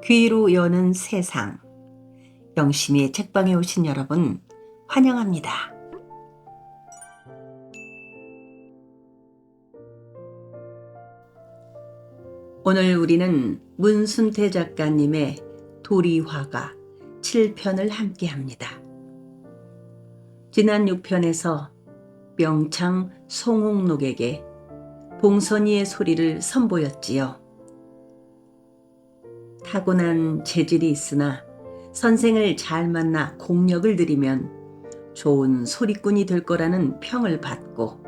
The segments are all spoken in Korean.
귀로 여는 세상. 영심이의 책방에 오신 여러분, 환영합니다. 오늘 우리는 문순태 작가님의 도리화가 7편을 함께합니다. 지난 6편에서 명창 송옥록에게 봉선이의 소리를 선보였지요. 타고난 재질이 있으나 선생을 잘 만나 공력을 들이면 좋은 소리꾼이 될 거라는 평을 받고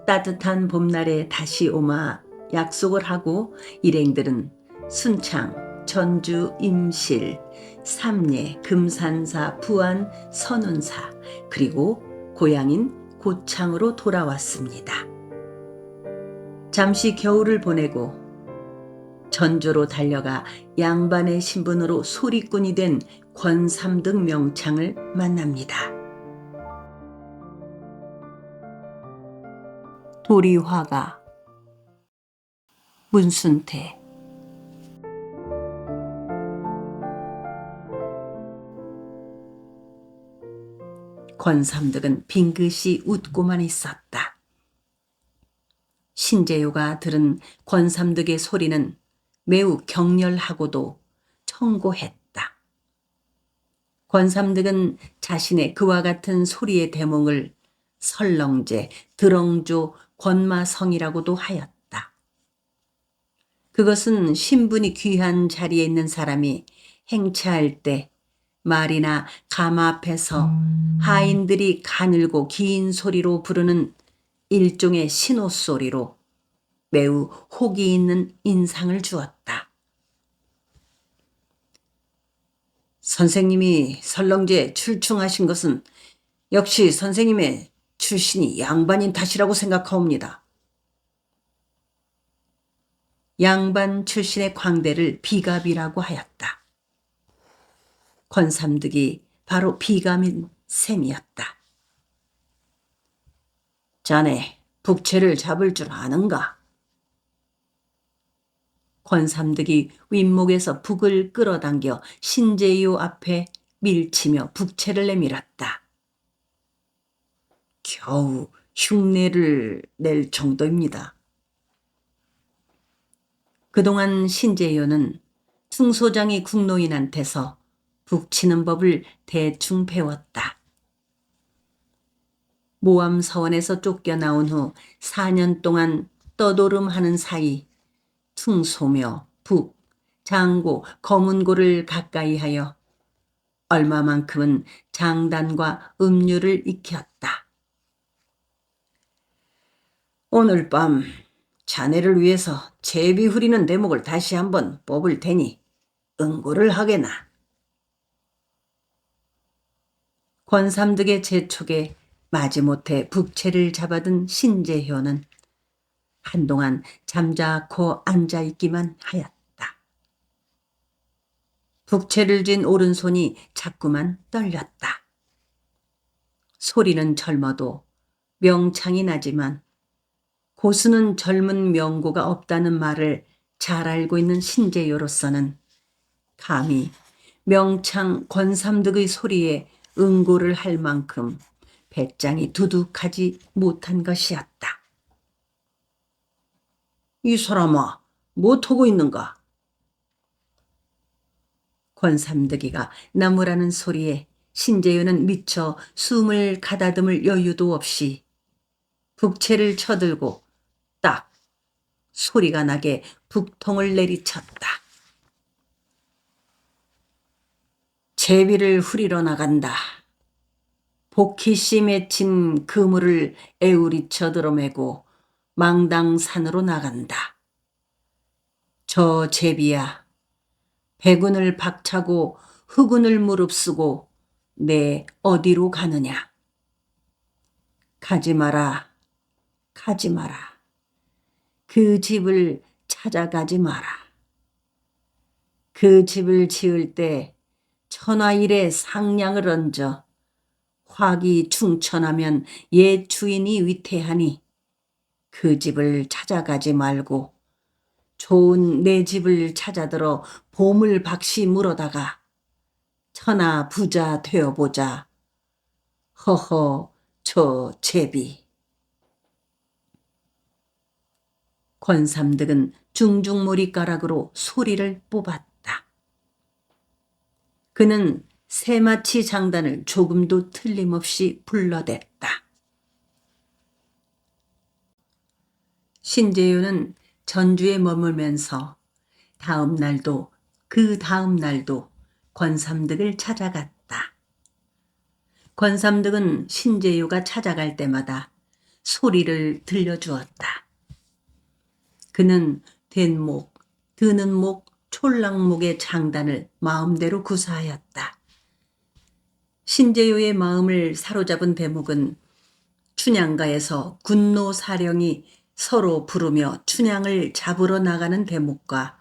따뜻한 봄날에 다시 오마 약속을 하고 일행들은 순창, 전주, 임실, 삼례, 금산사, 부안, 선운사 그리고 고향인 고창으로 돌아왔습니다. 잠시 겨울을 보내고 전주로 달려가 양반의 신분으로 소리꾼이 된 권삼득 명창을 만납니다. 도리화가 문순태. 권삼득은 빙긋이 웃고만 있었다. 신재요가 들은 권삼득의 소리는 매우 격렬하고도 청고했다. 권삼득은 자신의 그와 같은 소리의 대몽을 설렁제, 드렁조, 권마성이라고도 하였다. 그것은 신분이 귀한 자리에 있는 사람이 행차할 때 말이나 가마 앞에서 하인들이 가늘고 긴 소리로 부르는 일종의 신호소리로 매우 혹이 있는 인상을 주었다. 선생님이 설렁제에 출중하신 것은 역시 선생님의 출신이 양반인 탓이라고 생각하옵니다. 양반 출신의 광대를 비갑이라고 하였다. 권삼득이 바로 비감인 셈이었다. 자네 북채를 잡을 줄 아는가? 권삼득이 윗목에서 북을 끌어당겨 신재요 앞에 밀치며 북채를 내밀었다. 겨우 흉내를 낼 정도입니다. 그동안 신재요는 충소장이 국노인한테서 북치는 법을 대충 배웠다. 모암서원에서 쫓겨나온 후 4년 동안 떠돌음하는 사이 충소며 북, 장고, 검은고를 가까이 하여 얼마만큼은 장단과 음률을 익혔다. 오늘 밤 자네를 위해서 제비 후리는 대목을 다시 한번 뽑을 테니 응고를 하게나. 권삼득의 재촉에 마지못해 북채를 잡아든 신재효는 한동안 잠자코 앉아있기만 하였다. 북채를 쥔 오른손이 자꾸만 떨렸다. 소리는 젊어도 명창이 나지만 고수는 젊은 명고가 없다는 말을 잘 알고 있는 신재효로서는 감히 명창 권삼득의 소리에 응고를 할 만큼 배짱이 두둑하지 못한 것이었다. 이 사람아, 못하고 있는가? 권삼득이가 나무라는 소리에 신재효는 미처 숨을 가다듬을 여유도 없이 북채를 쳐들고 딱 소리가 나게 북통을 내리쳤다. 제비를 후리러 나간다. 복희씨 맺힌 그물을 에우리쳐 들어매고 망당산으로 나간다. 저 제비야, 백운을 박차고 흑운을 무릅쓰고 내 어디로 가느냐? 가지 마라, 가지 마라. 그 집을 찾아가지 마라. 그 집을 지을 때 천하일에 상량을 얹어 화기 충천하면 옛 주인이 위태하니 그 집을 찾아가지 말고 좋은 내 집을 찾아들어 보물박시 물어다가 천하 부자 되어보자. 허허, 저 제비. 권삼득은 중중머리가락으로 소리를 뽑았다. 그는 새마치 장단을 조금도 틀림없이 불러댔다. 신재유는 전주에 머물면서 다음 날도 그 다음 날도 권삼득을 찾아갔다. 권삼득은 신재유가 찾아갈 때마다 소리를 들려주었다. 그는 된목, 드는목, 촐랑목의 장단을 마음대로 구사하였다. 신재유의 마음을 사로잡은 대목은 춘향가에서 군노 사령이 서로 부르며 춘향을 잡으러 나가는 대목과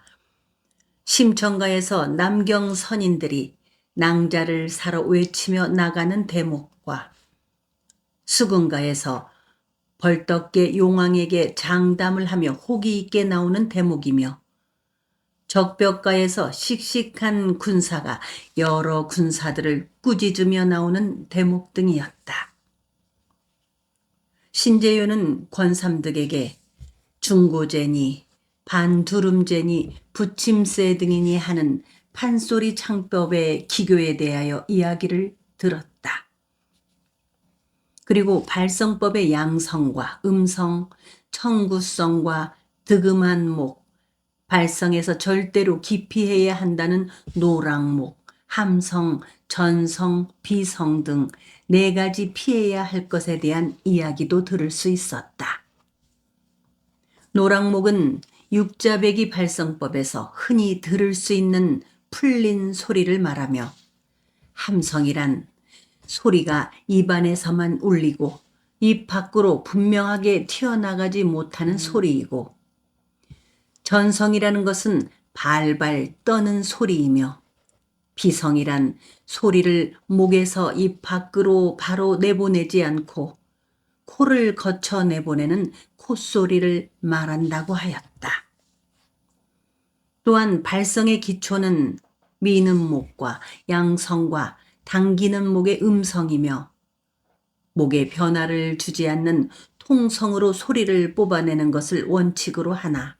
심청가에서 남경 선인들이 낭자를 사러 외치며 나가는 대목과 수군가에서 벌떡게 용왕에게 장담을 하며 호기 있게 나오는 대목이며 적벽가에서 씩씩한 군사가 여러 군사들을 꾸짖으며 나오는 대목 등이었다. 신재유는 권삼득에게 중고제니 반두름제니 부침세 등이니 하는 판소리 창법의 기교에 대하여 이야기를 들었다. 그리고 발성법의 양성과 음성, 청구성과 득음한 목, 발성에서 절대로 기피해야 한다는 노랑목, 함성, 전성, 비성 등 4가지 피해야 할 것에 대한 이야기도 들을 수 있었다. 노랑목은 육자배기 발성법에서 흔히 들을 수 있는 풀린 소리를 말하며 함성이란 소리가 입안에서만 울리고 입 밖으로 분명하게 튀어나가지 못하는 소리이고 전성이라는 것은 발발 떠는 소리이며 비성이란 소리를 목에서 입 밖으로 바로 내보내지 않고 코를 거쳐 내보내는 콧소리를 말한다고 하였다. 또한 발성의 기초는 미는 목과 양성과 당기는 목의 음성이며 목에 변화를 주지 않는 통성으로 소리를 뽑아내는 것을 원칙으로 하나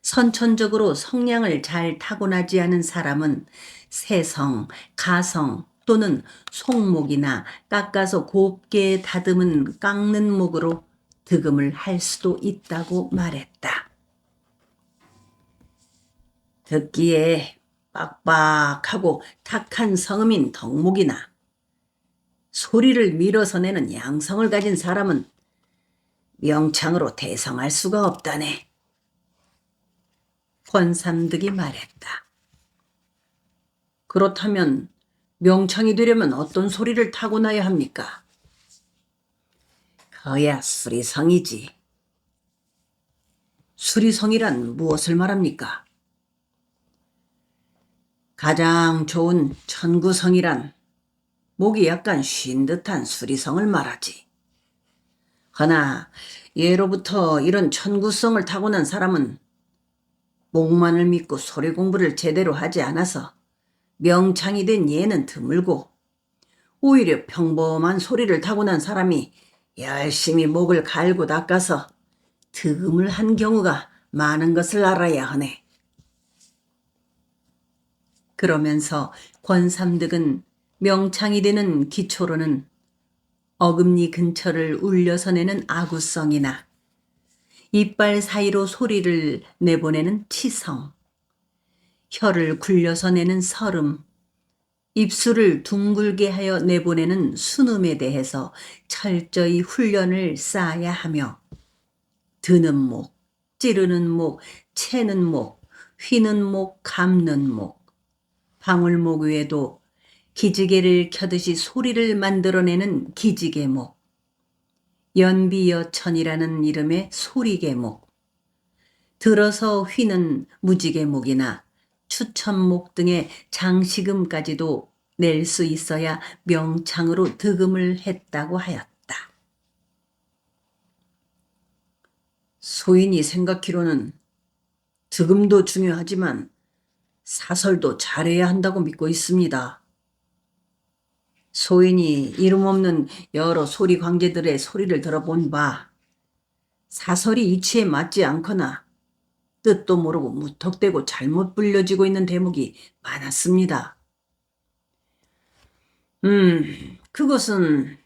선천적으로 성량을 잘 타고나지 않은 사람은 세성, 가성 또는 속목이나 깎아서 곱게 다듬은 깎는 목으로 득음을 할 수도 있다고 말했다. 듣기에 빡빡하고 탁한 성음인 덕목이나 소리를 밀어서 내는 양성을 가진 사람은 명창으로 대성할 수가 없다네. 권삼득이 말했다. 그렇다면 명창이 되려면 어떤 소리를 타고나야 합니까? 그야 수리성이지. 수리성이란 무엇을 말합니까? 가장 좋은 천구성이란 목이 약간 쉰 듯한 수리성을 말하지. 허나 예로부터 이런 천구성을 타고난 사람은 목만을 믿고 소리 공부를 제대로 하지 않아서 명창이 된 예는 드물고 오히려 평범한 소리를 타고난 사람이 열심히 목을 갈고 닦아서 득음을 한 경우가 많은 것을 알아야 하네. 그러면서 권삼득은 명창이 되는 기초로는 어금니 근처를 울려서 내는 아구성이나 이빨 사이로 소리를 내보내는 치성, 혀를 굴려서 내는 설음, 입술을 둥글게 하여 내보내는 순음에 대해서 철저히 훈련을 쌓아야 하며 드는 목, 찌르는 목, 채는 목, 휘는 목, 감는 목, 방울목 외에도 기지개를 켜듯이 소리를 만들어내는 기지개목, 연비여천이라는 이름의 소리개목, 들어서 휘는 무지개목이나 추천목 등의 장식음까지도 낼 수 있어야 명창으로 득음을 했다고 하였다. 소인이 생각키로는 득음도 중요하지만 사설도 잘해야 한다고 믿고 있습니다. 소인이 이름 없는 여러 소리 광제들의 소리를 들어본 바 사설이 이치에 맞지 않거나 뜻도 모르고 무턱대고 잘못 불려지고 있는 대목이 많았습니다. 그것은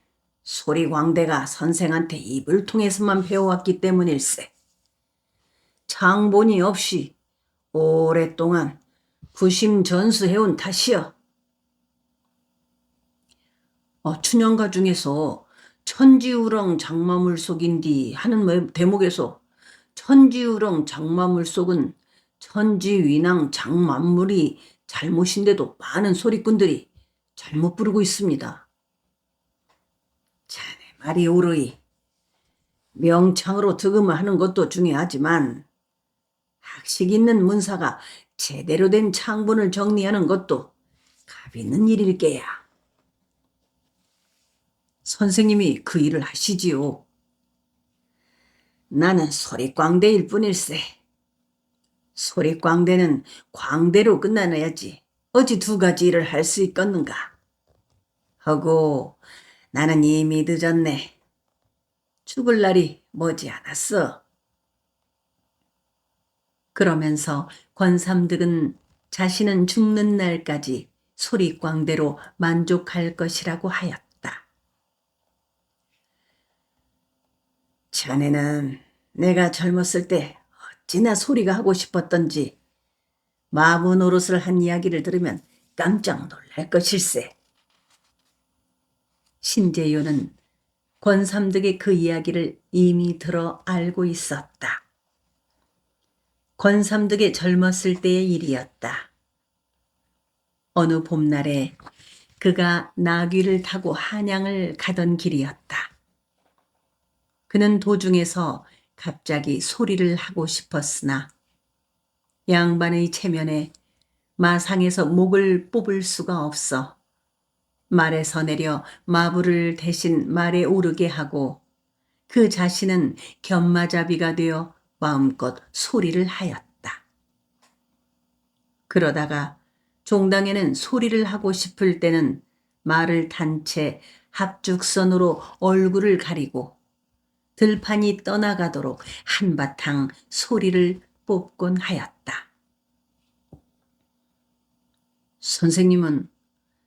소리광대가 선생한테 입을 통해서만 배워왔기 때문일세. 창본이 없이 오랫동안 구심전수해온 탓이여. 춘향가 중에서 천지우렁 장마물속인디 하는 대목에서 천지우렁 장마물속은 천지위낭 장만물이 잘못인데도 많은 소리꾼들이 잘못 부르고 있습니다. 자네 말이 옳으이. 명창으로 득음을 하는 것도 중요하지만 학식 있는 문사가 제대로 된 창본을 정리하는 것도 값 있는 일일게야. 선생님이 그 일을 하시지요. 나는 소리광대일 뿐일세. 소리광대는 광대로 끝나야지 어찌 두 가지 일을 할 수 있겠는가. 하고 나는 이미 늦었네. 죽을 날이 머지 않았어. 그러면서 권삼득은 자신은 죽는 날까지 소리광대로 만족할 것이라고 하였다. 자네는 내가 젊었을 때 어찌나 소리가 하고 싶었던지 마부 노릇을 한 이야기를 들으면 깜짝 놀랄 것일세. 신재효는 권삼득의 그 이야기를 이미 들어 알고 있었다. 권삼득의 젊었을 때의 일이었다. 어느 봄날에 그가 나귀를 타고 한양을 가던 길이었다. 그는 도중에서 갑자기 소리를 하고 싶었으나 양반의 체면에 마상에서 목을 뽑을 수가 없어 말에서 내려 마부를 대신 말에 오르게 하고 그 자신은 견마자비가 되어 마음껏 소리를 하였다. 그러다가 종당에는 소리를 하고 싶을 때는 말을 탄 채 합죽선으로 얼굴을 가리고 들판이 떠나가도록 한바탕 소리를 뽑곤 하였다. 선생님은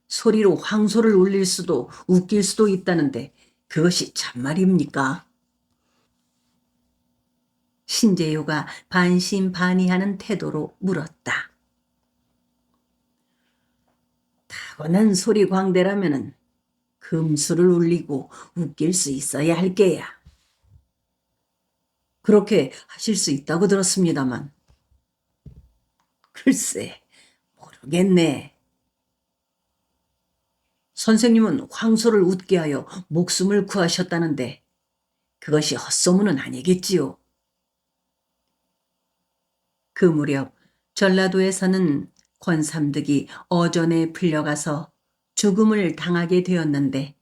소리로 황소를 울릴 수도 웃길 수도 있다는데 그것이 참말입니까? 신재효가 반신반의하는 태도로 물었다. 타고난 소리 광대라면은 금수를 울리고 웃길 수 있어야 할 게야. 그렇게 하실 수 있다고 들었습니다만. 글쎄, 모르겠네. 선생님은 황소를 웃게 하여 목숨을 구하셨다는데 그것이 헛소문은 아니겠지요. 그 무렵 전라도에서는 권삼득이 어전에 풀려가서 죽음을 당하게 되었는데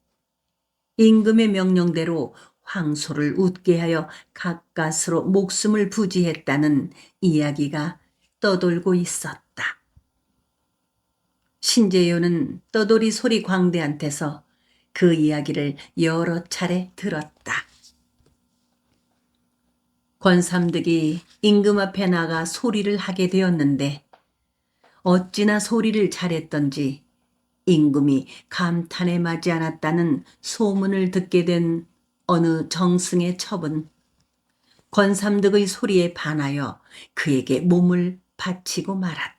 임금의 명령대로 황소를 웃게 하여 가까스로 목숨을 부지했다는 이야기가 떠돌고 있었다. 신재효는 떠돌이 소리 광대한테서 그 이야기를 여러 차례 들었다. 권삼득이 임금 앞에 나가 소리를 하게 되었는데 어찌나 소리를 잘했던지 임금이 감탄에 맞지 않았다는 소문을 듣게 된 어느 정승의 첩은 권삼득의 소리에 반하여 그에게 몸을 바치고 말았다.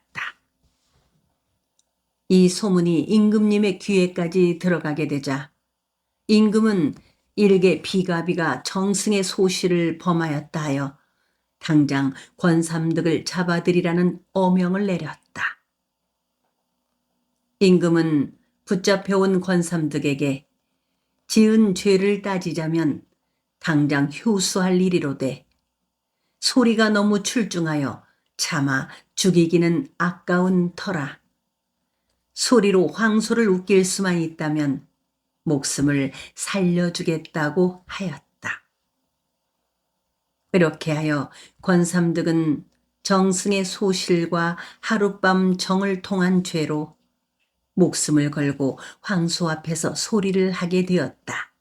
이 소문이 임금님의 귀에까지 들어가게 되자 임금은 일개 비가비가 정승의 소시를 범하였다 하여 당장 권삼득을 잡아들이라는 어명을 내렸다. 임금은 붙잡혀온 권삼득에게 지은 죄를 따지자면 당장 효수할 일이로되 소리가 너무 출중하여 차마 죽이기는 아까운 터라 소리로 황소를 웃길 수만 있다면 목숨을 살려주겠다고 하였다. 그렇게 하여 권삼득은 정승의 소실과 하룻밤 정을 통한 죄로 목숨을 걸고 황소 앞에서 소리를 하게 되었다.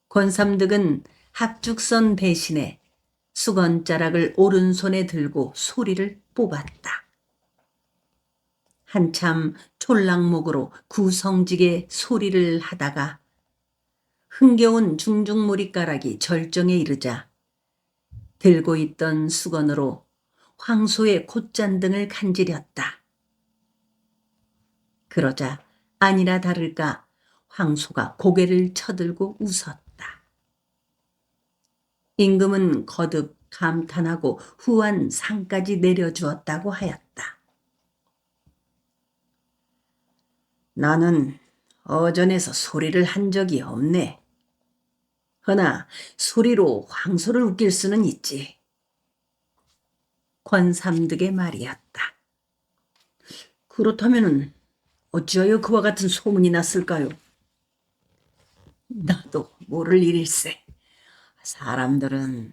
권삼득은 합죽선 대신에 수건자락을 오른손에 들고 소리를 뽑았다. 한참 촐랑목으로 구성지게 소리를 하다가 흥겨운 중중머리가락이 절정에 이르자 들고 있던 수건으로 황소의 콧잔등을 간지렸다. 그러자 아니나 다를까 황소가 고개를 쳐들고 웃었다. 임금은 거듭 감탄하고 후한 상까지 내려주었다고 하였다. 나는 어전에서 소리를 한 적이 없네. 허나 소리로 황소를 웃길 수는 있지. 권삼득의 말이었다. 그렇다면 어찌하여 그와 같은 소문이 났을까요? 나도 모를 일일세. 사람들은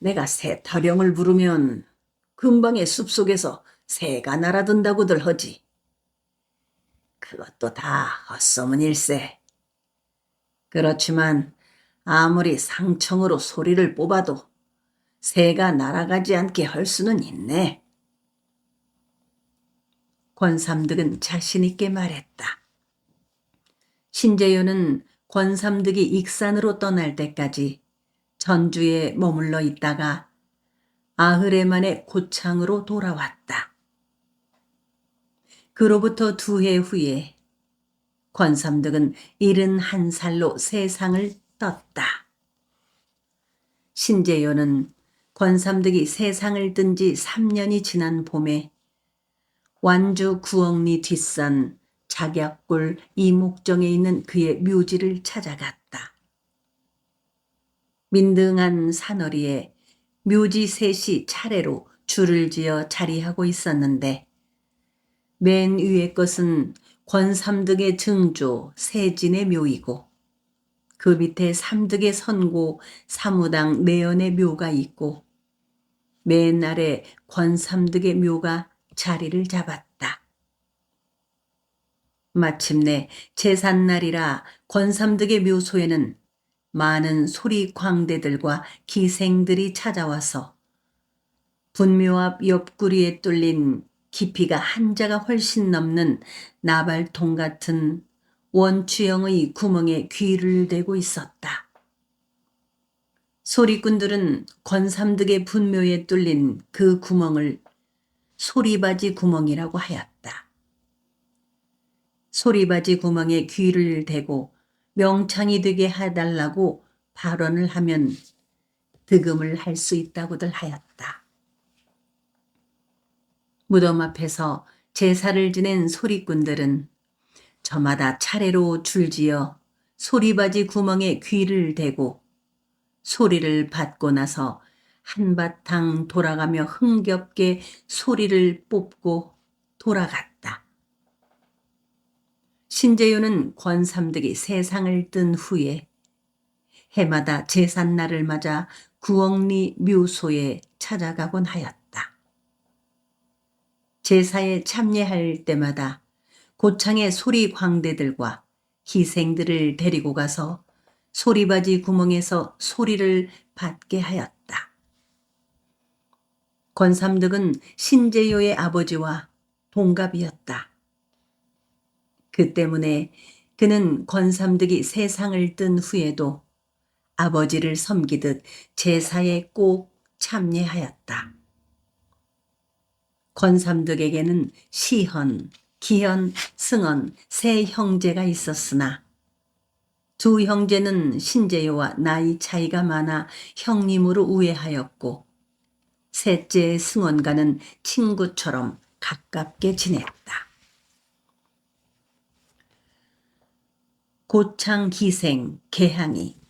내가 새 타령을 부르면 근방의 숲속에서 새가 날아든다고들 하지. 그것도 다 헛소문일세. 그렇지만 아무리 상청으로 소리를 뽑아도 새가 날아가지 않게 할 수는 있네. 권삼득은 자신 있게 말했다. 신재효는 권삼득이 익산으로 떠날 때까지 전주에 머물러 있다가 아흐레 만에 고창으로 돌아왔다. 그로부터 2해 후에 권삼득은 71살로 세상을 떴다. 신재효는 권삼득이 세상을 뜬 지 3년이 지난 봄에 완주 구억리 뒷산 작약골 이목정에 있는 그의 묘지를 찾아갔다. 민등한 산허리에 묘지 셋이 차례로 줄을 지어 자리하고 있었는데 맨 위의 것은 권삼득의 증조 세진의 묘이고 그 밑에 삼득의 선고 사무당 내연의 묘가 있고 맨 아래 권삼득의 묘가 자리를 잡았다. 마침내 제삿날이라 권삼득의 묘소에는 많은 소리광대들과 기생들이 찾아와서 분묘 앞 옆구리에 뚫린 깊이가 한자가 훨씬 넘는 나발통 같은 원추형의 구멍에 귀를 대고 있었다. 소리꾼들은 권삼득의 분묘에 뚫린 그 구멍을 소리바지 구멍이라고 하였다. 소리바지 구멍에 귀를 대고 명창이 되게 해달라고 발언을 하면 득음을 할 수 있다고들 하였다. 무덤 앞에서 제사를 지낸 소리꾼들은 저마다 차례로 줄지어 소리바지 구멍에 귀를 대고 소리를 받고 나서 한바탕 돌아가며 흥겹게 소리를 뽑고 돌아갔다. 신재효는 권삼득이 세상을 뜬 후에 해마다 제삿날을 맞아 구억리 묘소에 찾아가곤 하였다. 제사에 참여할 때마다 고창의 소리 광대들과 기생들을 데리고 가서 소리바지 구멍에서 소리를 받게 하였다. 권삼득은 신재효의 아버지와 동갑이었다. 그 때문에 그는 권삼득이 세상을 뜬 후에도 아버지를 섬기듯 제사에 꼭 참여하였다. 권삼득에게는 시헌, 기헌, 승헌 세 형제가 있었으나 2 형제는 신재효와 나이 차이가 많아 형님으로 우애하였고 셋째 승헌과는 친구처럼 가깝게 지냈다. 고창 기생 개항이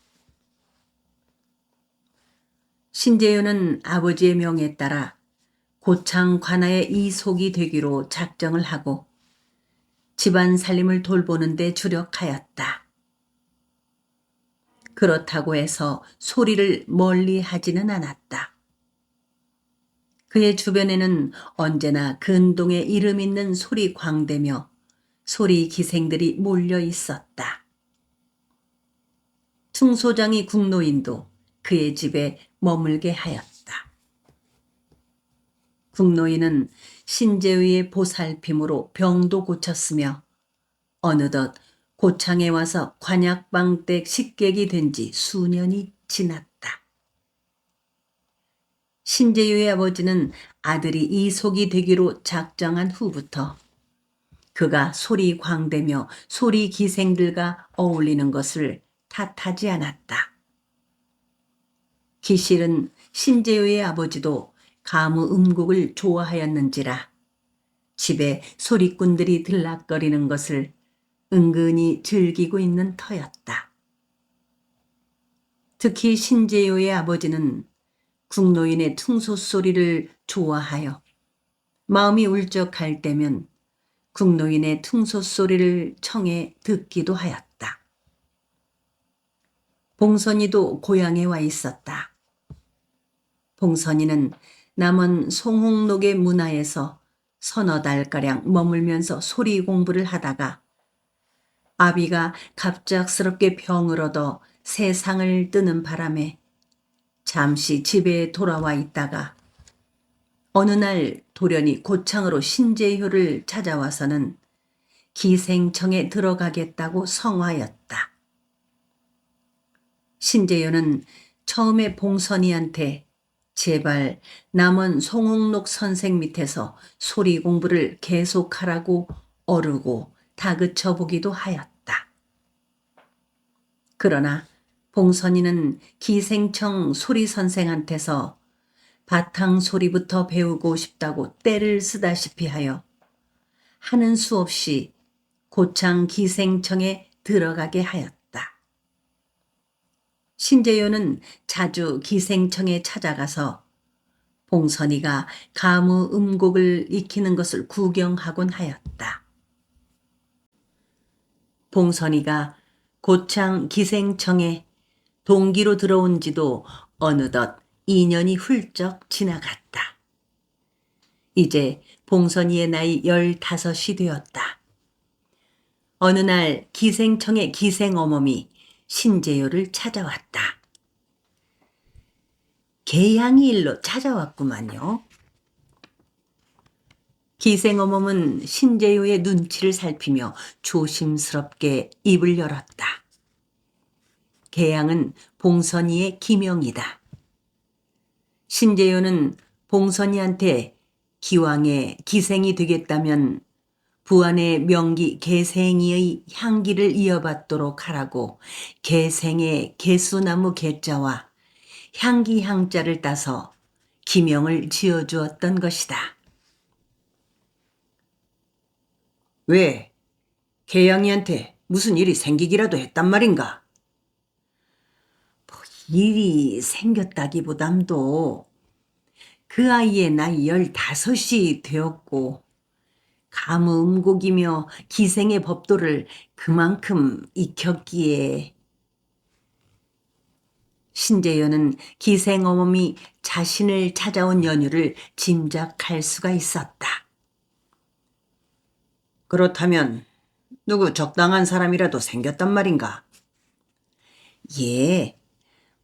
신재효는 아버지의 명에 따라 고창 관아의 이속이 되기로 작정을 하고 집안 살림을 돌보는 데 주력하였다. 그렇다고 해서 소리를 멀리 하지는 않았다. 그의 주변에는 언제나 근동에 이름 있는 소리 광대며 소리 기생들이 몰려 있었다. 충소장이 국노인도 그의 집에 머물게 하였다. 국노인은 신재의의 보살핌으로 병도 고쳤으며 어느덧 고창에 와서 관약방댁 식객이 된 지 수년이 지났다. 신재유의 아버지는 아들이 이속이 되기로 작정한 후부터 그가 소리 광대며 소리 기생들과 어울리는 것을 탓하지 않았다. 기실은 신재유의 아버지도 가무 음곡을 좋아하였는지라 집에 소리꾼들이 들락거리는 것을 은근히 즐기고 있는 터였다. 특히 신재유의 아버지는 국노인의 퉁소 소리를 좋아하여 마음이 울적할 때면 국노인의 퉁소 소리를 청해 듣기도 하였다. 봉선이도 고향에 와 있었다. 봉선이는 남원 송홍록의 문화에서 서너 달가량 머물면서 소리 공부를 하다가 아비가 갑작스럽게 병을 얻어 세상을 뜨는 바람에 잠시 집에 돌아와 있다가 어느 날 돌연히 고창으로 신재효를 찾아와서는 기생청에 들어가겠다고 성화였다. 신재효는 처음에 봉선이한테 제발 남원 송홍록 선생 밑에서 소리 공부를 계속하라고 어르고 다그쳐 보기도 하였다. 그러나 봉선이는 기생청 소리 선생한테서 바탕 소리부터 배우고 싶다고 떼를 쓰다시피 하여 하는 수 없이 고창 기생청에 들어가게 하였다. 신재효는 자주 기생청에 찾아가서 봉선이가 가무 음곡을 익히는 것을 구경하곤 하였다. 봉선이가 고창 기생청에 동기로 들어온 지도 어느덧 2년이 훌쩍 지나갔다. 이제 봉선이의 나이 15이 되었다. 어느 날 기생청의 기생어멈이 신재효를 찾아왔다. 개양이 일로 찾아왔구만요. 기생어멈은 신재효의 눈치를 살피며 조심스럽게 입을 열었다. 개양은 봉선이의 기명이다. 신재효는 봉선이한테 기왕에 기생이 되겠다면 부안의 명기 개생이의 향기를 이어받도록 하라고 개생의 개수나무 개자와 향기 향자를 따서 기명을 지어주었던 것이다. 왜? 개양이한테 무슨 일이 생기기라도 했단 말인가? 일이 생겼다기보담도 그 아이의 나이 15이 되었고 가무음곡이며 기생의 법도를 그만큼 익혔기에 신재효는 기생어멈이 자신을 찾아온 연유를 짐작할 수가 있었다. 그렇다면 누구 적당한 사람이라도 생겼단 말인가? 예,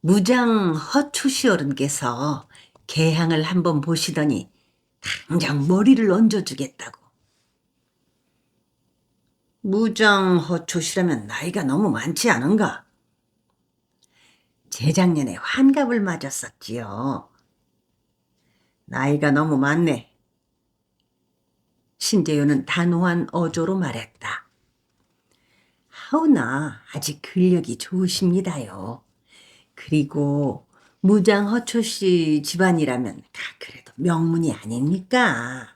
무장 허추시 어른께서 개향을 한번 보시더니 당장 머리를 얹어주겠다고. 무장 허추시라면 나이가 너무 많지 않은가? 재작년에 환갑을 맞았었지요. 나이가 너무 많네. 신재효는 단호한 어조로 말했다. 하오나 아직 근력이 좋으십니다요. 그리고 무장 허초씨 집안이라면 그래도 명문이 아닙니까?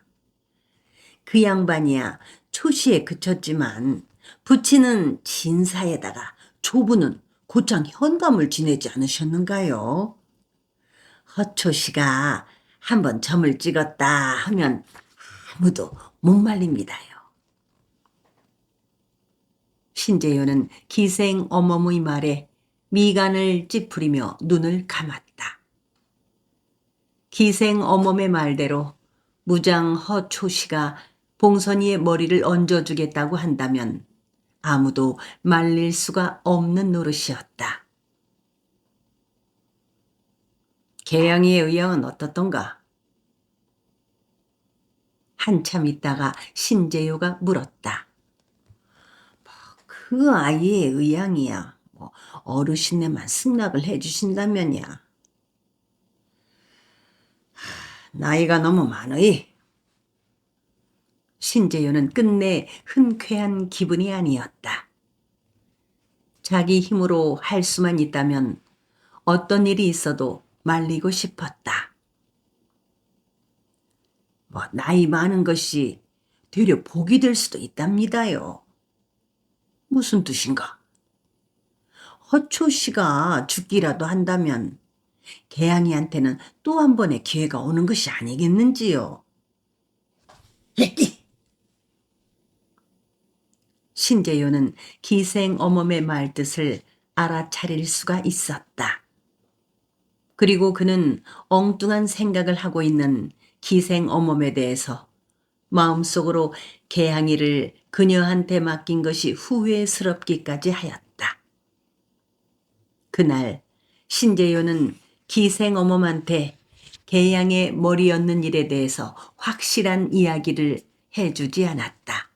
그 양반이야 초시에 그쳤지만 부치는 진사에다가 조부는 고창 현감을 지내지 않으셨는가요? 허초씨가 한번 점을 찍었다 하면 아무도 못 말립니다요. 신재효는 기생 어머무의 말에 미간을 찌푸리며 눈을 감았다. 기생 어멈의 말대로 무장 허초 씨가 봉선이의 머리를 얹어주겠다고 한다면 아무도 말릴 수가 없는 노릇이었다. 계양이의 의향은 어떻던가? 한참 있다가 신재효가 물었다. 그 아이의 의향이야. 어르신네만 승낙을 해주신다면야. 나이가 너무 많으이. 신재효는 끝내 흔쾌한 기분이 아니었다. 자기 힘으로 할 수만 있다면 어떤 일이 있어도 말리고 싶었다. 나이 많은 것이 되려 복이 될 수도 있답니다요. 무슨 뜻인가? 허초 씨가 죽기라도 한다면 계양이한테는 또 한 번의 기회가 오는 것이 아니겠는지요. 신재효는 기생 어멈의 말뜻을 알아차릴 수가 있었다. 그리고 그는 엉뚱한 생각을 하고 있는 기생 어멈에 대해서 마음속으로 계양이를 그녀한테 맡긴 것이 후회스럽기까지 하였다. 그날 신재효는 기생 어멈한테 계양의 머리 얹는 일에 대해서 확실한 이야기를 해주지 않았다.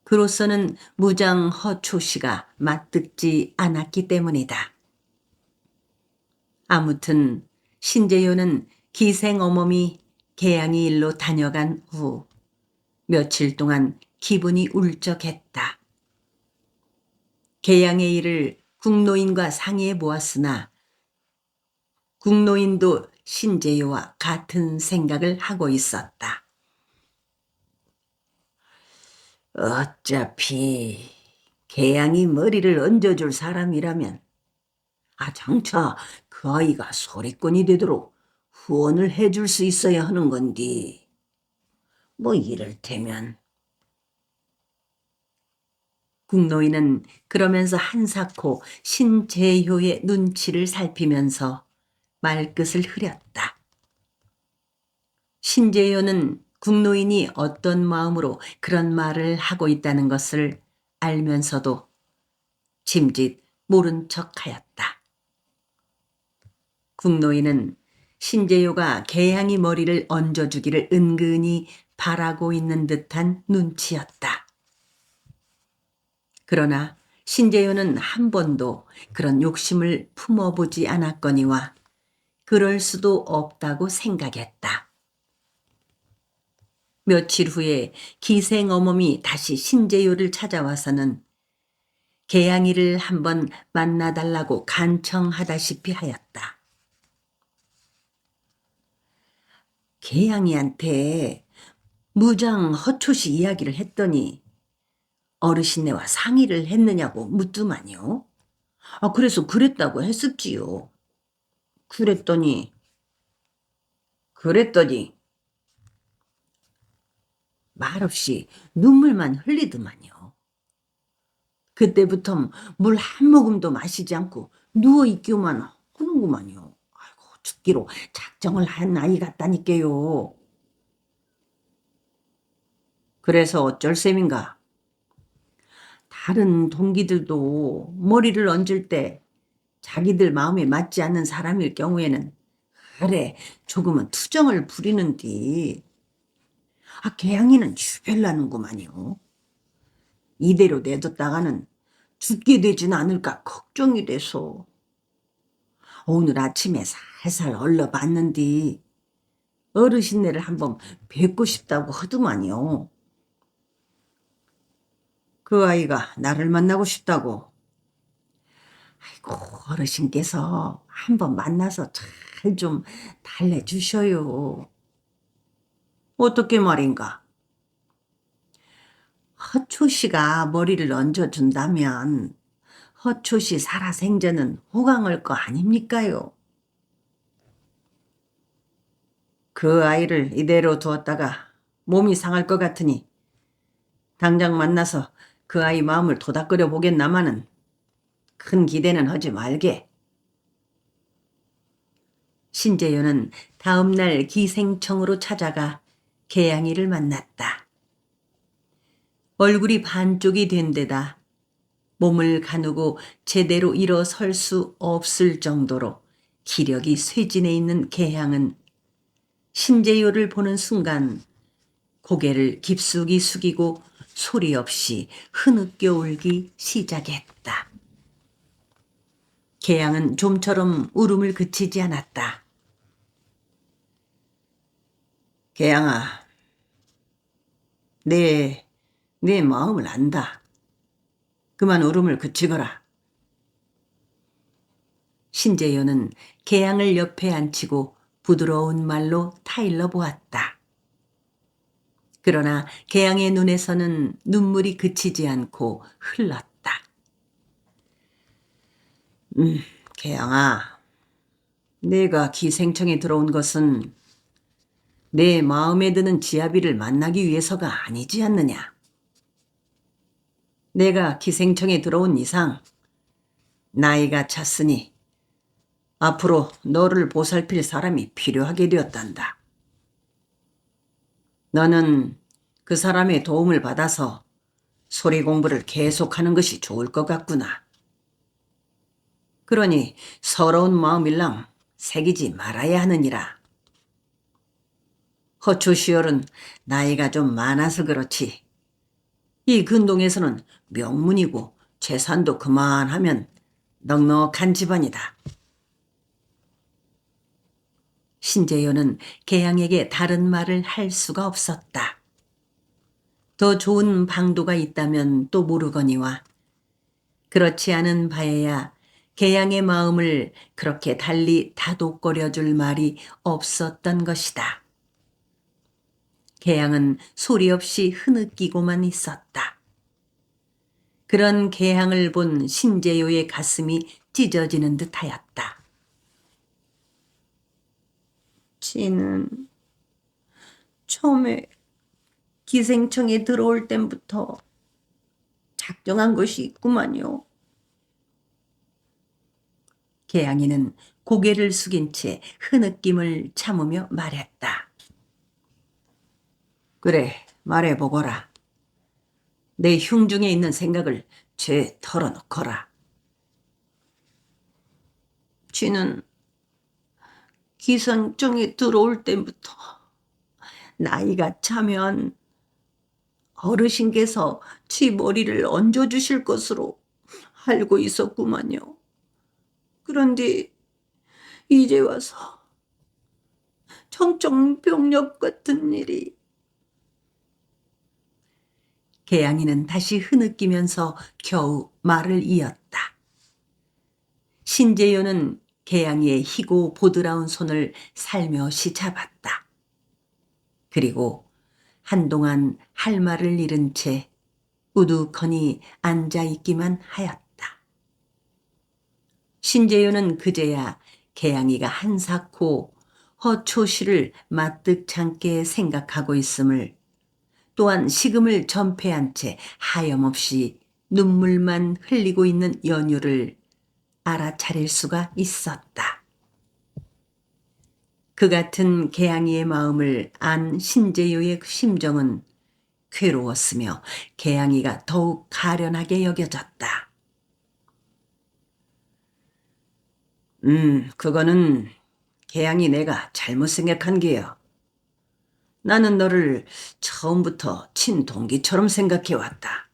그로서는 무장 허초 씨가 맞듣지 않았기 때문이다. 아무튼 신재효는 기생 어멈이 계양이 일로 다녀간 후 며칠 동안 기분이 울적했다. 계양의 일을 국노인과 상의해 보았으나 국노인도 신재효와 같은 생각을 하고 있었다. 어차피 계양이 머리를 얹어줄 사람이라면 장차 그 아이가 소리꾼이 되도록 후원을 해줄 수 있어야 하는 건디. 이를테면. 국노인은 그러면서 한사코 신재효의 눈치를 살피면서 말끝을 흐렸다. 신재효는 국노인이 어떤 마음으로 그런 말을 하고 있다는 것을 알면서도 짐짓 모른 척하였다. 국노인은 신재효가 계양이 머리를 얹어주기를 은근히 바라고 있는 듯한 눈치였다. 그러나 신재효는 한 번도 그런 욕심을 품어보지 않았거니와 그럴 수도 없다고 생각했다. 며칠 후에 기생 어멈이 다시 신재효를 찾아와서는 계양이를 한번 만나달라고 간청하다시피 하였다. 계양이한테 무장 허초시 이야기를 했더니 어르신네와 상의를 했느냐고 묻더만요. 그래서 그랬다고 했었지요. 그랬더니 말없이 눈물만 흘리더만요. 그때부터 물 한 모금도 마시지 않고 누워있기만 하는구만요. 아이고, 죽기로 작정을 한 아이 같다니까요. 그래서 어쩔 셈인가? 다른 동기들도 머리를 얹을 때 자기들 마음에 맞지 않는 사람일 경우에는 그래 조금은 투정을 부리는디. 계양이는 주별나는구만요. 이대로 내뒀다가는 죽게 되진 않을까 걱정이 돼서 오늘 아침에 살살 얼러봤는디 어르신네를 한번 뵙고 싶다고 하더만요. 그 아이가 나를 만나고 싶다고. 아이고, 어르신께서 한번 만나서 잘 좀 달래주셔요. 어떻게 말인가? 허초 씨가 머리를 얹어준다면 허초 씨 살아생전은 호강할 거 아닙니까요? 그 아이를 이대로 두었다가 몸이 상할 것 같으니 당장 만나서 그 아이 마음을 도닥거려 보겠나마는 큰 기대는 하지 말게. 신재윤은 다음날 기생청으로 찾아가 개양이를 만났다. 얼굴이 반쪽이 된 데다 몸을 가누고 제대로 일어설 수 없을 정도로 기력이 쇠진해 있는 개양은 신재효를 보는 순간 고개를 깊숙이 숙이고 소리 없이 흐느껴 울기 시작했다. 개양은 좀처럼 울음을 그치지 않았다. 개양아, 내 마음을 안다. 그만 울음을 그치거라. 신재효는 개양을 옆에 앉히고 부드러운 말로 타일러 보았다. 그러나 개양의 눈에서는 눈물이 그치지 않고 흘렀다. 개양아, 내가 기생청에 들어온 것은 내 마음에 드는 지아비를 만나기 위해서가 아니지 않느냐. 내가 기생청에 들어온 이상 나이가 찼으니 앞으로 너를 보살필 사람이 필요하게 되었단다. 너는 그 사람의 도움을 받아서 소리 공부를 계속하는 것이 좋을 것 같구나. 그러니 서러운 마음일랑 새기지 말아야 하느니라. 허초시열은 나이가 좀 많아서 그렇지. 이 근동에서는 명문이고 재산도 그만하면 넉넉한 집안이다. 신재효는 개양에게 다른 말을 할 수가 없었다. 더 좋은 방도가 있다면 또 모르거니와 그렇지 않은 바에야 개양의 마음을 그렇게 달리 다독거려 줄 말이 없었던 것이다. 개양은 소리 없이 흐느끼고만 있었다. 그런 개양을 본 신재효의 가슴이 찢어지는 듯하였다. 지는 처음에 기생청에 들어올 땐부터 작정한 것이 있구만요. 개양이는 고개를 숙인 채 흐느낌을 참으며 말했다. 그래, 말해보거라. 내 흉중에 있는 생각을 죄 털어놓거라. 쥐는 기생청에 들어올 때부터 나이가 차면 어르신께서 쥐 머리를 얹어주실 것으로 알고 있었구만요. 그런데 이제 와서 청정병력 같은 일이. 개양이는 다시 흐느끼면서 겨우 말을 이었다. 신재효는 개양이의 희고 보드라운 손을 살며시 잡았다. 그리고 한동안 할 말을 잃은 채 우두커니 앉아있기만 하였다. 신재효는 그제야 개양이가 한사코 허초시를 마뜩찮게 생각하고 있음을, 또한 식음을 전폐한 채 하염없이 눈물만 흘리고 있는 연유를 알아차릴 수가 있었다. 그 같은 개양이의 마음을 안 신재효의 심정은 괴로웠으며 개양이가 더욱 가련하게 여겨졌다. 그거는 개양이 내가 잘못 생각한 게요. 나는 너를 처음부터 친동기처럼 생각해왔다.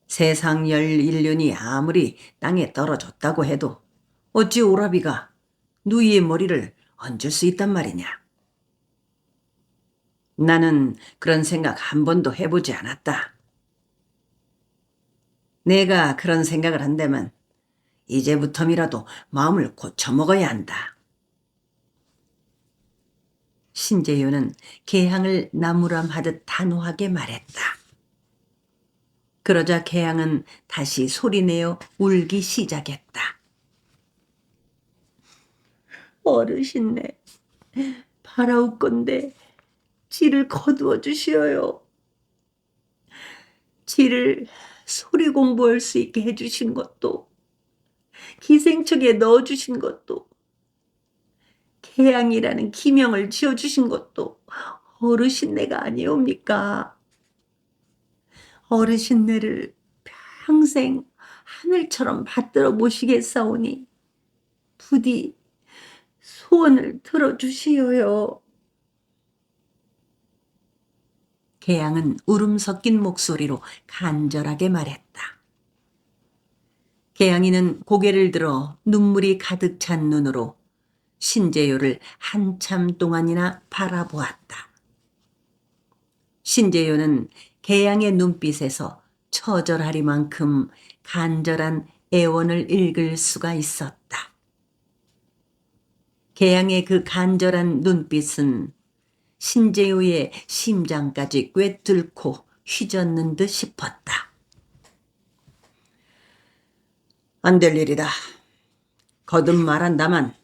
세상 인륜이 아무리 땅에 떨어졌다고 해도 어찌 오라비가 누이의 머리를 얹을 수 있단 말이냐. 나는 그런 생각 한 번도 해보지 않았다. 내가 그런 생각을 한다면 이제부터라도 마음을 고쳐먹어야 한다. 신재효는 개양을 나무람하듯 단호하게 말했다. 그러자 개양은 다시 소리내어 울기 시작했다. 어르신네, 바라옵건대 지를 거두어 주시어요. 지를 소리 공부할 수 있게 해주신 것도, 기생청에 넣어주신 것도 개양이라는 기명을 지어주신 것도 어르신네가 아니옵니까? 어르신네를 평생 하늘처럼 받들어 모시겠사오니 부디 소원을 들어주시오요. 개양은 울음 섞인 목소리로 간절하게 말했다. 개양이는 고개를 들어 눈물이 가득 찬 눈으로 신재요를 한참 동안이나 바라보았다. 신재요는 개양의 눈빛에서 처절하리만큼 간절한 애원을 읽을 수가 있었다. 개양의 그 간절한 눈빛은 신재요의 심장까지 꿰뚫고 휘젓는 듯 싶었다. 안 될 일이다. 거듭 말한다만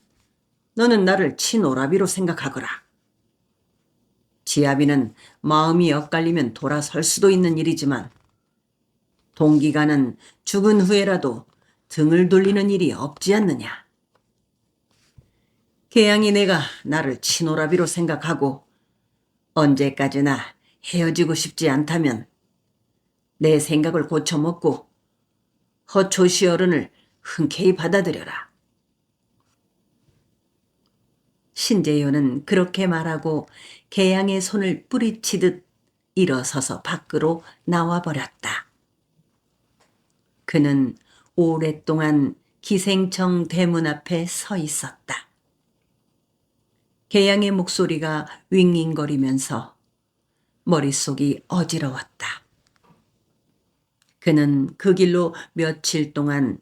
너는 나를 친오라비로 생각하거라. 지아비는 마음이 엇갈리면 돌아설 수도 있는 일이지만 동기가는 죽은 후에라도 등을 돌리는 일이 없지 않느냐. 개양이 내가 나를 친오라비로 생각하고 언제까지나 헤어지고 싶지 않다면 내 생각을 고쳐먹고 허초시 어른을 흔쾌히 받아들여라. 신재효는 그렇게 말하고 개양의 손을 뿌리치듯 일어서서 밖으로 나와버렸다. 그는 오랫동안 기생청 대문 앞에 서 있었다. 개양의 목소리가 윙윙거리면서 머릿속이 어지러웠다. 그는 그 길로 며칠 동안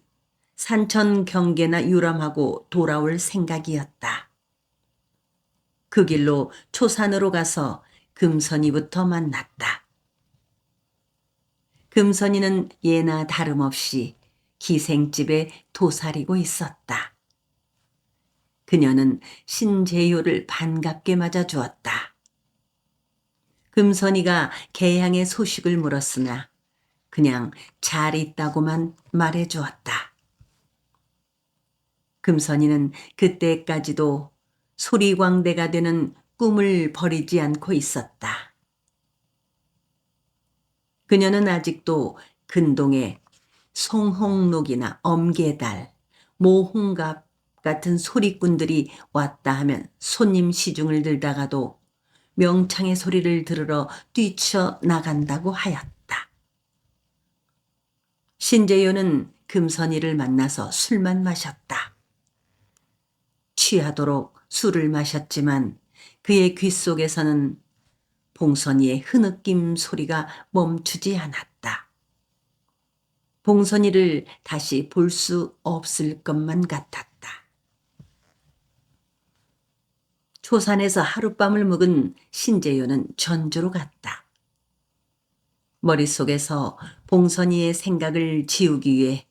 산천 경계나 유람하고 돌아올 생각이었다. 그 길로 초산으로 가서 금선이부터 만났다. 금선이는 예나 다름없이 기생집에 도사리고 있었다. 그녀는 신재효를 반갑게 맞아주었다. 금선이가 개양의 소식을 물었으나 그냥 잘 있다고만 말해주었다. 금선이는 그때까지도 소리광대가 되는 꿈을 버리지 않고 있었다. 그녀는 아직도 근동에 송홍록이나 엄계달, 모홍갑 같은 소리꾼들이 왔다 하면 손님 시중을 들다가도 명창의 소리를 들으러 뛰쳐 나간다고 하였다. 신재효는 금선이를 만나서 술만 마셨다. 취하도록 술을 마셨지만 그의 귓속에서는 봉선이의 흐느낌 소리가 멈추지 않았다. 봉선이를 다시 볼 수 없을 것만 같았다. 초산에서 하룻밤을 묵은 신재효는 전주로 갔다. 머릿속에서 봉선이의 생각을 지우기 위해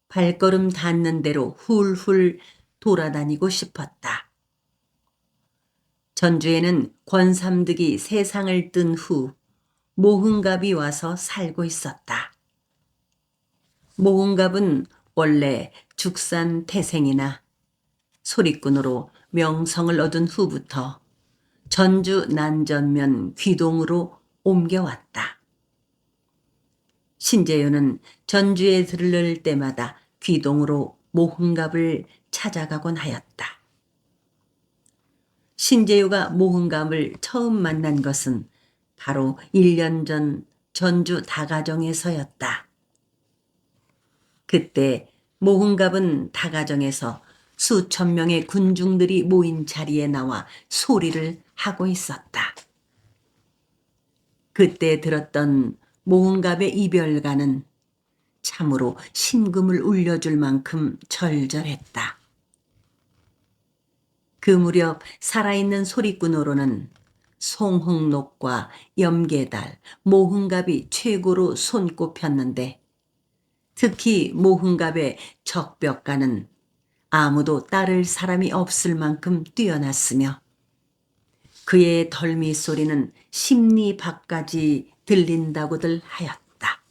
발걸음 닿는 대로 훌훌 돌아다니고 싶었다. 전주에는 권삼득이 세상을 뜬 후 모흥갑이 와서 살고 있었다. 모흥갑은 원래 죽산 태생이나 소리꾼으로 명성을 얻은 후부터 전주 난전면 귀동으로 옮겨왔다. 신재효는 전주에 들를 때마다 귀동으로 모흥갑을 찾아가곤 하였다. 신재효가 모흥갑을 처음 만난 것은 바로 1년 전 전주 다가정에서였다. 그때 모흥갑은 다가정에서 수천 명의 군중들이 모인 자리에 나와 소리를 하고 있었다. 그때 들었던 모흥갑의 이별가는 참으로 심금을 울려줄 만큼 절절했다. 그 무렵 살아있는 소리꾼으로는 송흥록과 염계달, 모흥갑이 최고로 손꼽혔는데 특히 모흥갑의 적벽가는 아무도 따를 사람이 없을 만큼 뛰어났으며 그의 덜미 소리는 심리 밖까지 들린다고들 하였다.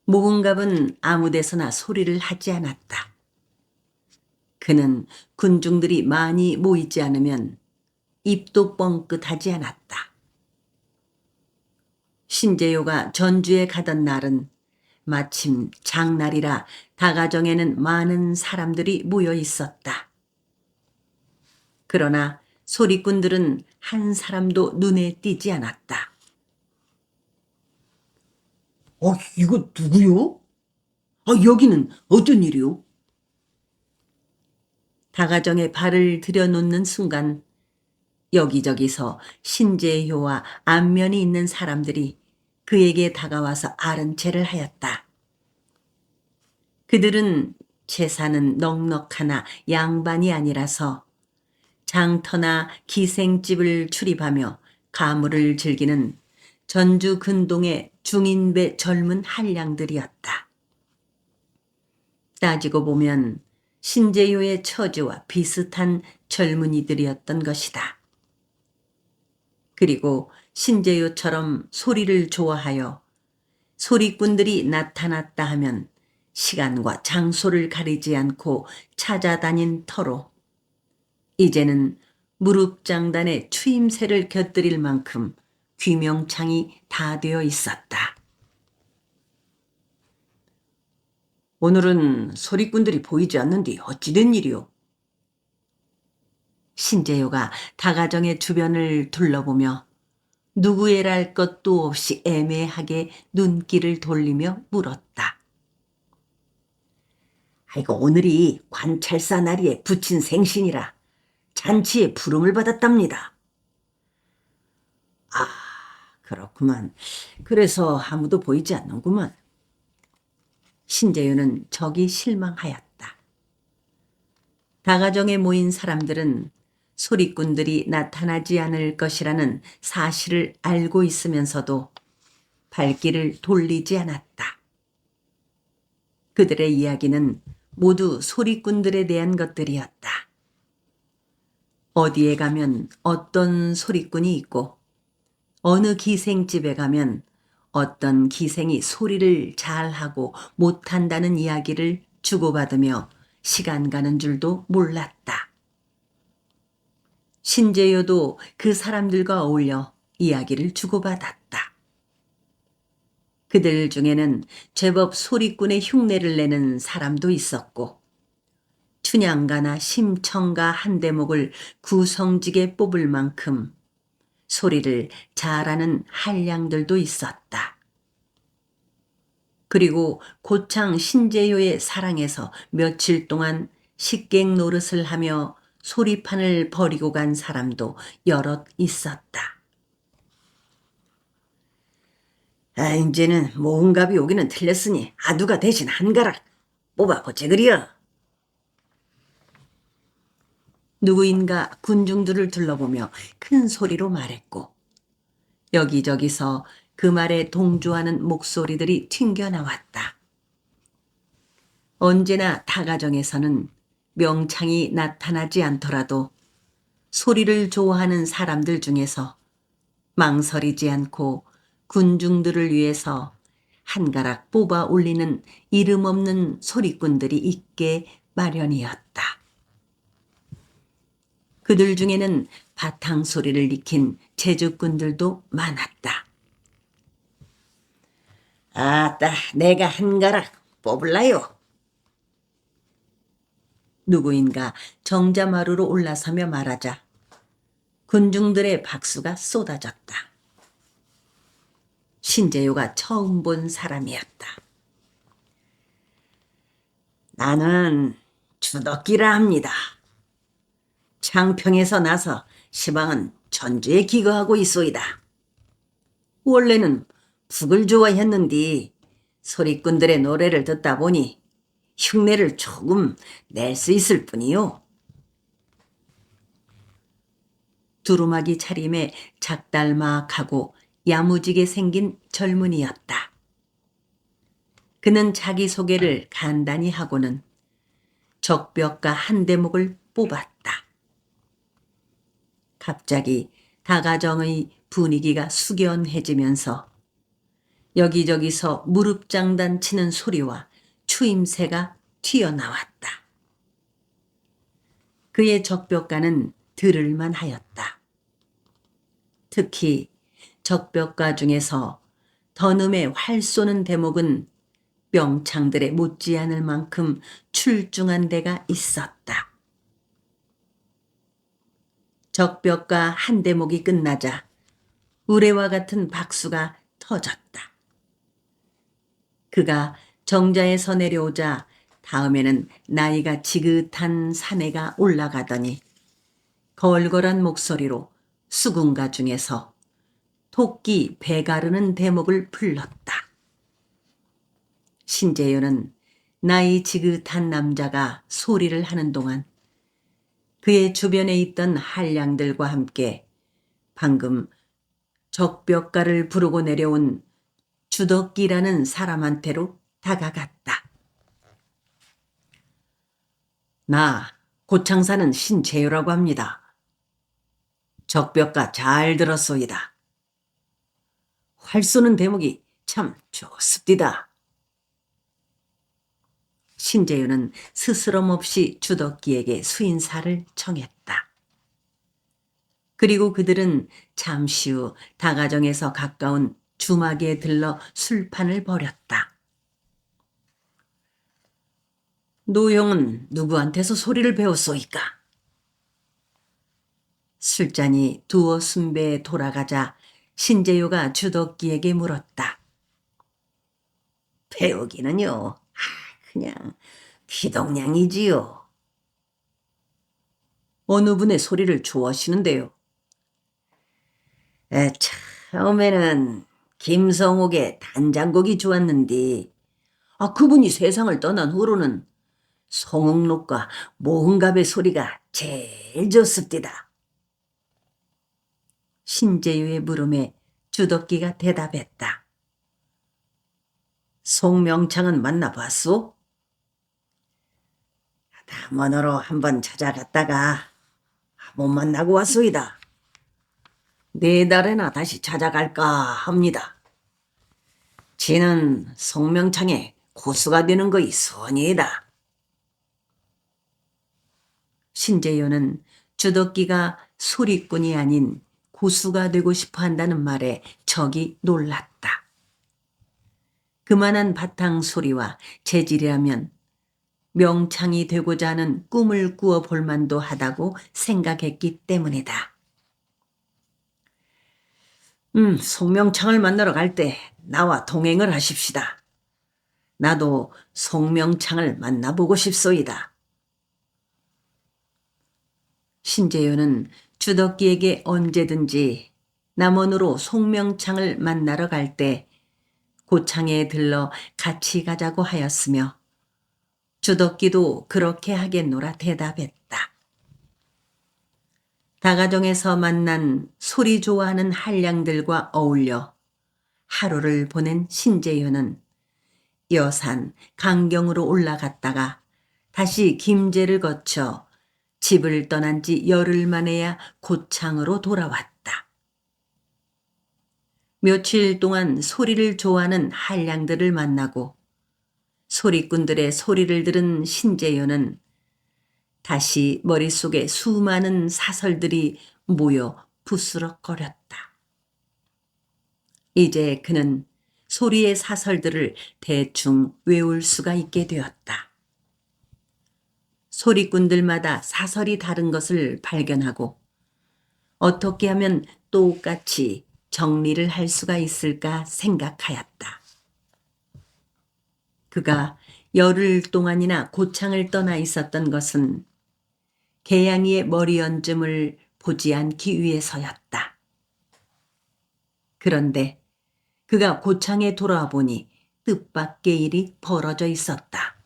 모흥갑은 아무 데서나 소리를 하지 않았다. 그는 군중들이 많이 모이지 않으면 입도 뻥끗하지 않았다. 신재요가 전주에 가던 날은 마침 장날이라 다가정에는 많은 사람들이 모여 있었다. 그러나 소리꾼들은 한 사람도 눈에 띄지 않았다. 이거 누구요? 여기는 어쩐 일이요? 다가정에 발을 들여놓는 순간 여기저기서 신재효와 안면이 있는 사람들이 그에게 다가와서 아른채를 하였다. 그들은 재산은 넉넉하나 양반이 아니라서 장터나 기생집을 출입하며 가물을 즐기는 전주 근동의 중인배 젊은 한량들이었다. 따지고 보면 신재효의 처지와 비슷한 젊은이들이었던 것이다. 그리고 신재효처럼 소리를 좋아하여 소리꾼들이 나타났다 하면 시간과 장소를 가리지 않고 찾아다닌 터로 이제는 무릎장단에 추임새를 곁들일 만큼 귀명창이 다 되어 있었다. 오늘은 소리꾼들이 보이지 않는디 어찌 된 일이오? 신재효가 다가정의 주변을 둘러보며 누구애랄 것도 없이 애매하게 눈길을 돌리며 물었다. 아이고, 오늘이 관찰사 날이에 붙인 생신이라 잔치에 부름을 받았답니다. 아, 그렇구만. 그래서 아무도 보이지 않는구만. 신재효는 적이 실망하였다. 다가정에 모인 사람들은 소리꾼들이 나타나지 않을 것이라는 사실을 알고 있으면서도 발길을 돌리지 않았다. 그들의 이야기는 모두 소리꾼들에 대한 것들이었다. 어디에 가면 어떤 소리꾼이 있고 어느 기생집에 가면 어떤 기생이 소리를 잘하고 못한다는 이야기를 주고받으며 시간 가는 줄도 몰랐다. 신재효도 그 사람들과 어울려 이야기를 주고받았다. 그들 중에는 제법 소리꾼의 흉내를 내는 사람도 있었고 춘향가나 심청가 한 대목을 구성지게 뽑을 만큼 소리를 잘하는 한량들도 있었다. 그리고 고창 신재효의 사랑에서 며칠 동안 식객 노릇을 하며 소리판을 버리고 간 사람도 여럿 있었다. 이제는 모흥갑이 오기는 틀렸으니 아두가 대신 한가락 뽑아보채 그리여. 누구인가 군중들을 둘러보며 큰 소리로 말했고 여기저기서 그 말에 동조하는 목소리들이 튕겨나왔다. 언제나 다가정에서는 명창이 나타나지 않더라도 소리를 좋아하는 사람들 중에서 망설이지 않고 군중들을 위해서 한가락 뽑아 올리는 이름 없는 소리꾼들이 있게 마련이었다. 그들 중에는 바탕 소리를 익힌 제주꾼들도 많았다. 아따, 내가 한가락 뽑을라요. 누구인가 정자마루로 올라서며 말하자 군중들의 박수가 쏟아졌다. 신재효가 처음 본 사람이었다. 나는 주덕기라 합니다. 창평에서 나서 시방은 전주에 기거하고 있소이다. 원래는 북을 좋아했는데 소리꾼들의 노래를 듣다 보니 흉내를 조금 낼 수 있을 뿐이요. 두루마기 차림에 작달막하고 야무지게 생긴 젊은이였다. 그는 자기소개를 간단히 하고는 적벽가 한 대목을 뽑았다. 갑자기 다가정의 분위기가 숙연해지면서 여기저기서 무릎장단 치는 소리와 추임새가 튀어나왔다. 그의 적벽가는 들을만 하였다. 특히 적벽가 중에서 더늠에 활 쏘는 대목은 명창들에 못지않을 만큼 출중한 데가 있었다. 적벽가 한 대목이 끝나자 우레와 같은 박수가 터졌다. 그가 정자에서 내려오자 다음에는 나이가 지긋한 사내가 올라가더니 걸걸한 목소리로 수군가 중에서 토끼 배 가르는 대목을 불렀다. 신재윤은 나이 지긋한 남자가 소리를 하는 동안 그의 주변에 있던 한량들과 함께 방금 적벽가를 부르고 내려온 주덕기라는 사람한테로 다가갔다. 나 고창사는 신재유라고 합니다. 적벽가 잘 들었소이다. 활 쏘는 대목이 참 좋습디다. 신재유는 스스럼 없이 주덕기에게 수인사를 청했다. 그리고 그들은 잠시 후 다가정에서 가까운 주막에 들러 술판을 벌였다. 노형은 누구한테서 소리를 배웠소이까? 술잔이 두어 순배에 돌아가자 신재유가 주덕기에게 물었다. 배우기는요, 그냥 기동량이지요. 어느 분의 소리를 좋아하시는데요? 처음에는 김성옥의 단장곡이 좋았는데 그분이 세상을 떠난 후로는 송응록과 모흥갑의 소리가 제일 좋습디다. 신재유의 물음에 주덕기가 대답했다. 송명창은 만나봤소? 담원으로 한번 찾아갔다가 못 만나고 왔소이다. 4달에나 다시 찾아갈까 합니다. 지는 송명창의 고수가 되는 거이 선이다. 신재윤은 주덕기가 소리꾼이 아닌 고수가 되고 싶어 한다는 말에 척이 놀랐다. 그만한 바탕 소리와 재질이라면 명창이 되고자 하는 꿈을 꾸어 볼 만도 하다고 생각했기 때문이다. 송명창을 만나러 갈 때 나와 동행을 하십시다. 나도 송명창을 만나보고 싶소이다. 신재윤은 주덕기에게 언제든지 남원으로 송명창을 만나러 갈 때 고창에 들러 같이 가자고 하였으며 주덕기도 그렇게 하겠노라 대답했다. 다가정에서 만난 소리 좋아하는 한량들과 어울려 하루를 보낸 신재윤은 여산 강경으로 올라갔다가 다시 김제를 거쳐 집을 떠난 지 열흘 만에야 고창으로 돌아왔다. 며칠 동안 소리를 좋아하는 한량들을 만나고 소리꾼들의 소리를 들은 신재윤은 다시 머릿속에 수많은 사설들이 모여 부스럭거렸다. 이제 그는 소리의 사설들을 대충 외울 수가 있게 되었다. 소리꾼들마다 사설이 다른 것을 발견하고 어떻게 하면 똑같이 정리를 할 수가 있을까 생각하였다. 그가 열흘 동안이나 고창을 떠나 있었던 것은 개양이의 머리 얹음을 보지 않기 위해서였다. 그런데 그가 고창에 돌아와 보니 뜻밖의 일이 벌어져 있었다.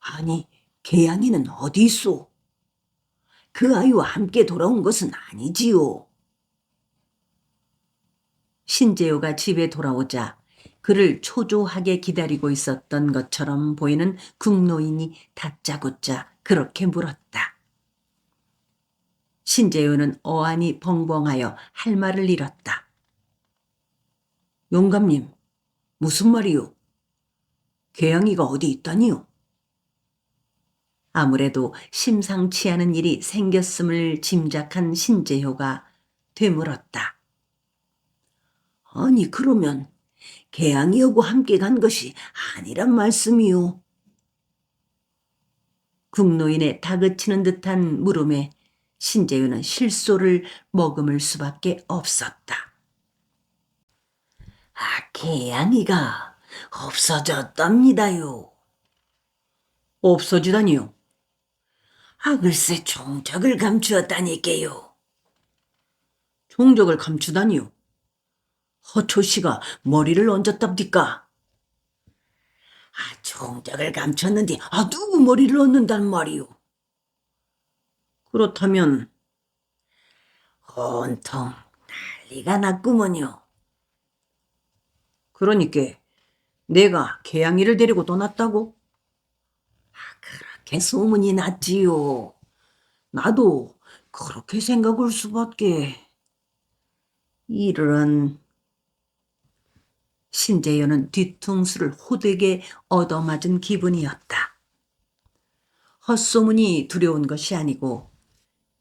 아니, 개양이는 어디 있소? 그 아이와 함께 돌아온 것은 아니지요. 신재호가 집에 돌아오자 그를 초조하게 기다리고 있었던 것처럼 보이는 국노인이 다짜고짜 그렇게 물었다. 신재호는 어안이 벙벙하여 할 말을 잃었다. 영감님, 무슨 말이요? 개양이가 어디 있다니요? 아무래도 심상치 않은 일이 생겼음을 짐작한 신재효가 되물었다. 아니 그러면 개양이하고 함께 간 것이 아니란 말씀이요? 국노인의 다그치는 듯한 물음에 신재유는 실소를 머금을 수밖에 없었다. 개양이가 없어졌답니다요. 없어지다니요? 글쎄 종적을 감추었다니까요. 종적을 감추다니요? 허초 씨가 머리를 얹었답니까? 종적을 감췄는데 누구 머리를 얹는단 말이오? 그렇다면 온통 난리가 났구먼요. 그러니까 내가 개양이를 데리고 떠났다고? 그렇게 소문이 났지요. 나도 그렇게 생각할 수밖에. 이런. 신재현은 뒤통수를 호되게 얻어맞은 기분이었다. 헛소문이 두려운 것이 아니고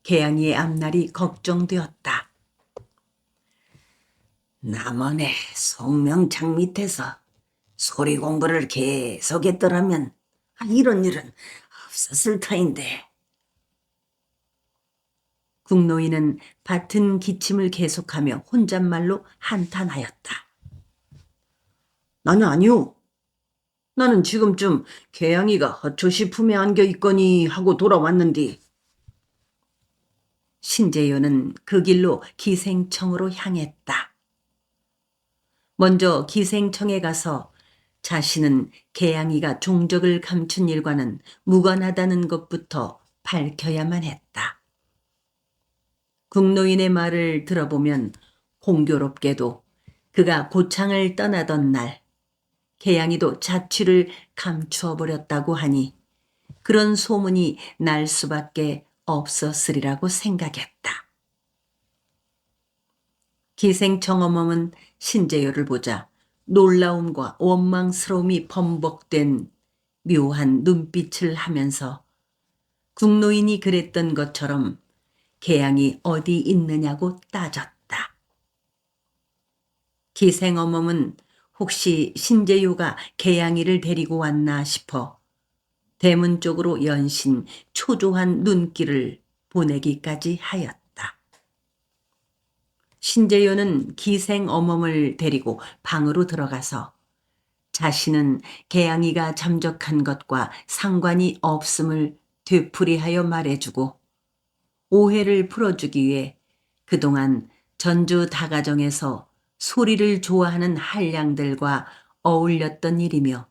개양이의 앞날이 걱정되었다. 남원의 송명창 밑에서 소리 공부를 계속했더라면 이런 일은 없었을 터인데. 국노인은 밭은 기침을 계속하며 혼잣말로 한탄하였다. 나는 아니오. 나는 지금쯤 개양이가 허초시 품에 안겨 있거니 하고 돌아왔는디. 신재효는 그 길로 기생청으로 향했다. 먼저 기생청에 가서 자신은 개양이가 종적을 감춘 일과는 무관하다는 것부터 밝혀야만 했다. 국노인의 말을 들어보면 공교롭게도 그가 고창을 떠나던 날 개양이도 자취를 감추어 버렸다고 하니 그런 소문이 날 수밖에 없었으리라고 생각했다. 기생청 어멈은 신재효를 보자 놀라움과 원망스러움이 범벅된 묘한 눈빛을 하면서 국노인이 그랬던 것처럼 개양이 어디 있느냐고 따졌다. 기생어멈은 혹시 신재효가 개양이를 데리고 왔나 싶어 대문 쪽으로 연신 초조한 눈길을 보내기까지 하였다. 신재효는 기생어멈을 데리고 방으로 들어가서 자신은 개양이가 잠적한 것과 상관이 없음을 되풀이하여 말해주고 오해를 풀어주기 위해 그동안 전주 다가정에서 소리를 좋아하는 한량들과 어울렸던 일이며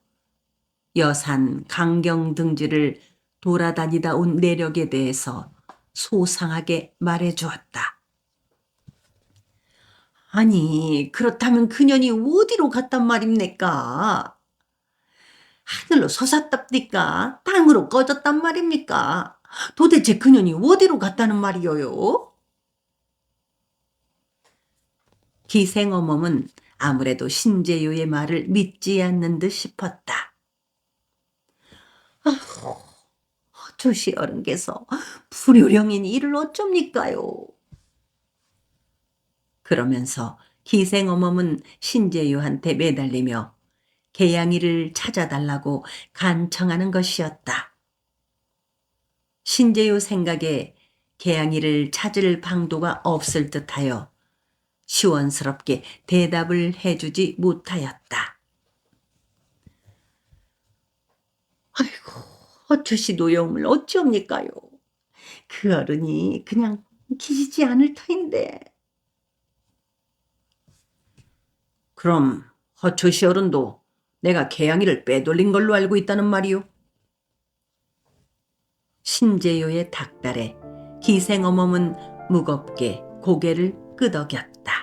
여산, 강경 등지를 돌아다니다 온 내력에 대해서 소상하게 말해주었다. 아니 그렇다면 그년이 어디로 갔단 말입니까? 하늘로 솟았답니까? 땅으로 꺼졌단 말입니까? 도대체 그년이 어디로 갔다는 말이요요? 기생어멈은 아무래도 신재효의 말을 믿지 않는 듯 싶었다. 조시 어른께서 불효령인 이를 어쩝니까요? 그러면서 기생어멈은 신재효한테 매달리며 개양이를 찾아달라고 간청하는 것이었다. 신재효 생각에 개양이를 찾을 방도가 없을 듯하여 시원스럽게 대답을 해주지 못하였다. 아이고, 어쩌시 노여움을 어찌옵니까요? 그 어른이 그냥 계시지 않을 터인데. 그럼 허초시 어른도 내가 개양이를 빼돌린 걸로 알고 있다는 말이오? 신재효의 닭달에 기생어멈은 무겁게 고개를 끄덕였다.